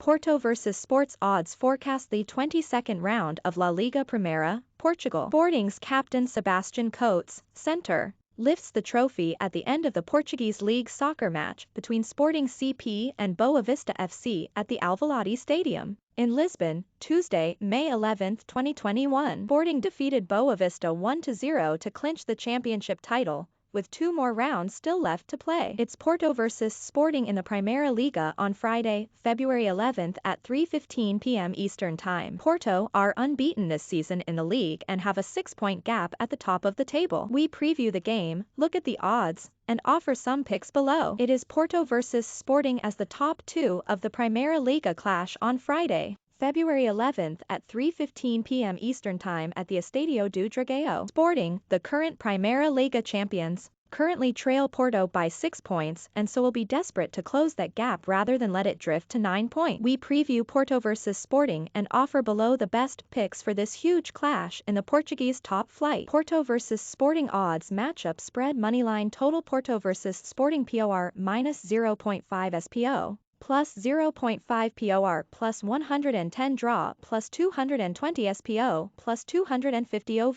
Porto vs Sports odds forecast the 22nd round of La Liga Primera, Portugal. Sporting's captain Sebastian Coates, centre, lifts the trophy at the end of the Portuguese League soccer match between Sporting CP and Boa Vista FC at the Alvalade Stadium in Lisbon, Tuesday, May 11, 2021. Sporting defeated Boa Vista 1-0 to clinch the championship title, with 2 more rounds still left to play. It's Porto vs Sporting in the Primera Liga on Friday, February 11th at 3:15 p.m. Eastern Time. Porto are unbeaten this season in the league and have a 6-point gap at the top of the table. We preview the game, look at the odds, and offer some picks below. It is Porto vs Sporting as the top 2 of the Primera Liga clash on Friday, February 11th at 3:15 p.m. Eastern Time at the Estadio do Dragão. Sporting, the current Primera Liga champions, currently trail Porto by 6 points and so will be desperate to close that gap rather than let it drift to 9 points. We preview Porto vs Sporting and offer below the best picks for this huge clash in the Portuguese top flight. Porto vs Sporting odds matchup spread moneyline total Porto vs Sporting POR minus 0.5 SPO. Plus 0.5 POR plus 110 draw plus 220 SPO plus 250 OV.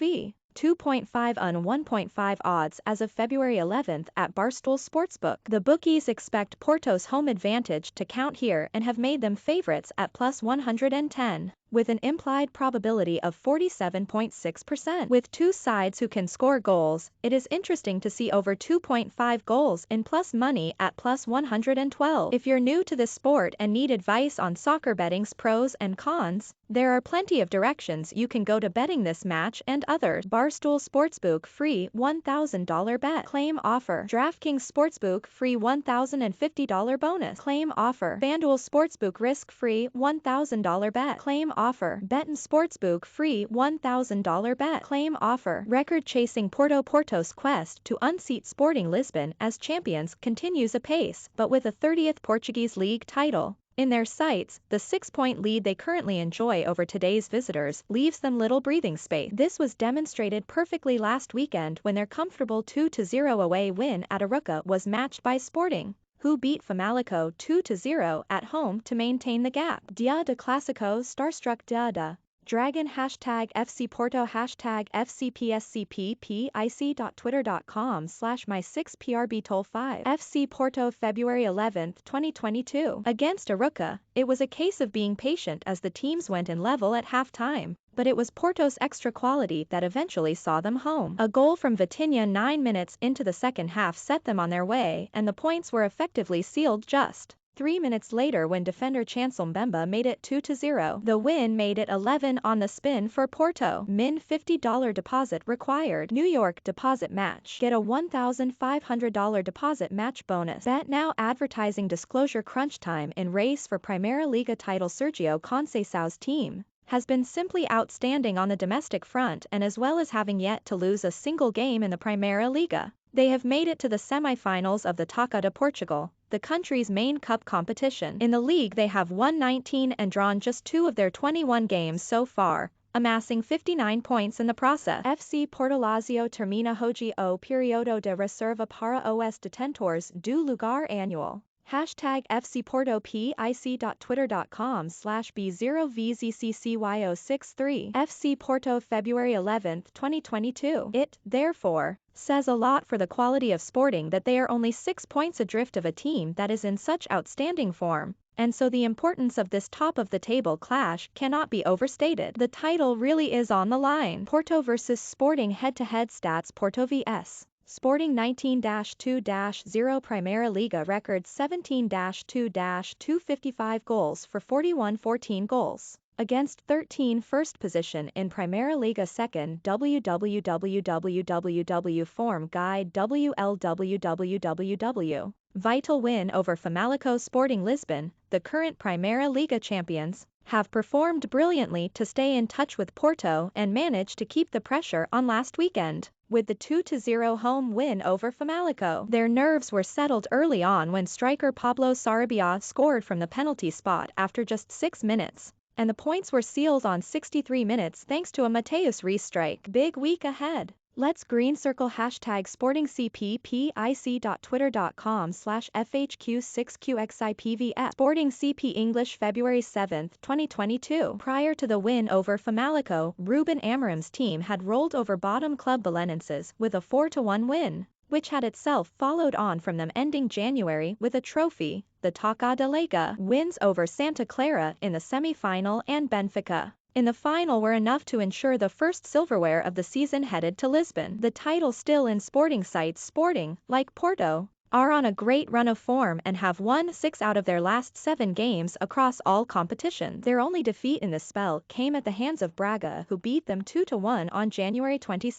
2.5 on 1.5 odds as of February 11th at Barstool Sportsbook. The bookies expect Porto's home advantage to count here and have made them favorites at plus 110, with an implied probability of 47.6%. With 2 sides who can score goals, it is interesting to see over 2.5 goals in plus money at plus 112. If you're new to this sport and need advice on soccer betting's pros and cons, there are plenty of directions you can go to betting this match and others. Barstool Sportsbook free $1,000 bet. Claim offer. DraftKings Sportsbook free $1,050 bonus. Claim offer. FanDuel Sportsbook risk free $1,000 bet. Claim offer. Betin Sportsbook free $1,000 bet. Claim offer. Record chasing Porto's quest to unseat Sporting Lisbon as champions continues apace, but with a 30th Portuguese League title in their sights, the 6-point lead they currently enjoy over today's visitors leaves them little breathing space. This was demonstrated perfectly last weekend when their comfortable 2-0 away win at Arouca was matched by Sporting, who beat Famalicão 2-0 at home to maintain the gap. Dia de Clásico starstruck Dia de Dragon #FC Porto #FCPSCPPIC.twitter.com/my6PRB toll 5 FC Porto February 11, 2022. Against Arouca, it was a case of being patient as the teams went in level at halftime, but it was Porto's extra quality that eventually saw them home. A goal from Vitinha 9 minutes into the second half set them on their way and the points were effectively sealed just 3 minutes later when defender Chancel Mbemba made it 2-0. The win made it 11 on the spin for Porto. Min $50 deposit required. New York deposit match. Get a $1,500 deposit match bonus. Bet now. Advertising disclosure. Crunch time in race for Primera Liga title. Sergio Conceição's team has been simply outstanding on the domestic front and as well as having yet to lose a single game in the Primera Liga. They have made it to the semi-finals of the Taça de Portugal, the country's main cup competition. In the league they have won 19 and drawn just 2 of their 21 games so far, amassing 59 points in the process. FC Porto Lazio termina o período de reserva para os detentores do lugar annual. #FC Porto PIC.twitter.com/B0VZCCYO63 FC Porto February 11, 2022. It, therefore, says a lot for the quality of Sporting that they are only 6 points adrift of a team that is in such outstanding form, and so the importance of this top-of-the-table clash cannot be overstated. The title really is on the line. Porto vs Sporting head-to-head stats. Porto vs Sporting 19-2-0 Primera Liga record 17-2-255 goals for 41-14 goals. Against 13 first position in Primera Liga second www form guide WLWWW. Vital win over Famalicão. Sporting Lisbon, the current Primera Liga champions, have performed brilliantly to stay in touch with Porto and manage to keep the pressure on last weekend. With the 2-0 home win over Famalicão, their nerves were settled early on when striker Pablo Sarabia scored from the penalty spot after just 6 minutes, and the points were sealed on 63 minutes thanks to a Mateus Reis strike. Big week ahead. Let's green circle hashtag sportingcpp.twitter.com/FHQ6QXIPVF. Sporting CP English February 7, 2022. Prior to the win over Famalicão, Ruben Amorim's team had rolled over bottom club Belenenses with a 4-1 win, which had itself followed on from them ending January with a trophy, the Taça da Liga. Wins over Santa Clara in the semi-final and Benfica in the final were enough to ensure the first silverware of the season headed to Lisbon. The title still in Sporting sights. Sporting, like Porto, are on a great run of form and have won 6 out of their last 7 games across all competitions. Their only defeat in this spell came at the hands of Braga, who beat them 2-1 on January 22.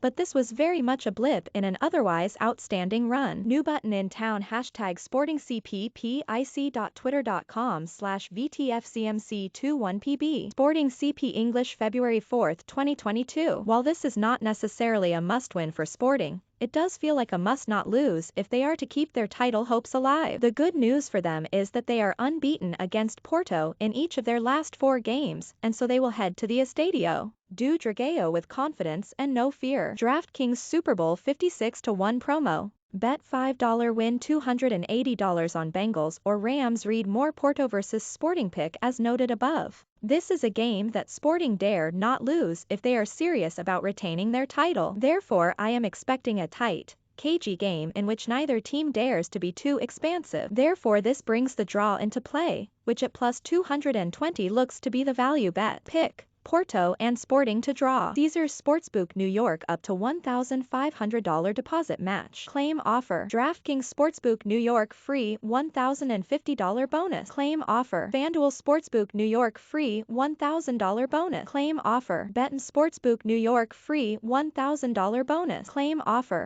But this was very much a blip in an otherwise outstanding run. New button in town hashtag sportingcpp.twitter.com/VTFCMC21PB. Sporting CP English February 4, 2022. While this is not necessarily a must-win for Sporting, it does feel like a must not lose if they are to keep their title hopes alive. The good news for them is that they are unbeaten against Porto in each of their last 4 games, and so they will head to the Estadio do Dragão with confidence and no fear. DraftKings Super Bowl 56-1 promo. Bet $5 win $280 on Bengals or Rams. Read more Porto vs Sporting pick as noted above. This is a game that Sporting dare not lose if they are serious about retaining their title. Therefore, I am expecting a tight, cagey game in which neither team dares to be too expansive. Therefore, this brings the draw into play, which at plus 220 looks to be the value bet. Pick Porto and Sporting to draw. Caesars Sportsbook New York up to $1,500 deposit match. Claim offer. DraftKings Sportsbook New York free $1,050 bonus. Claim offer. FanDuel Sportsbook New York free $1,000 bonus. Claim offer. Betin Sportsbook New York free $1,000 bonus. Claim offer.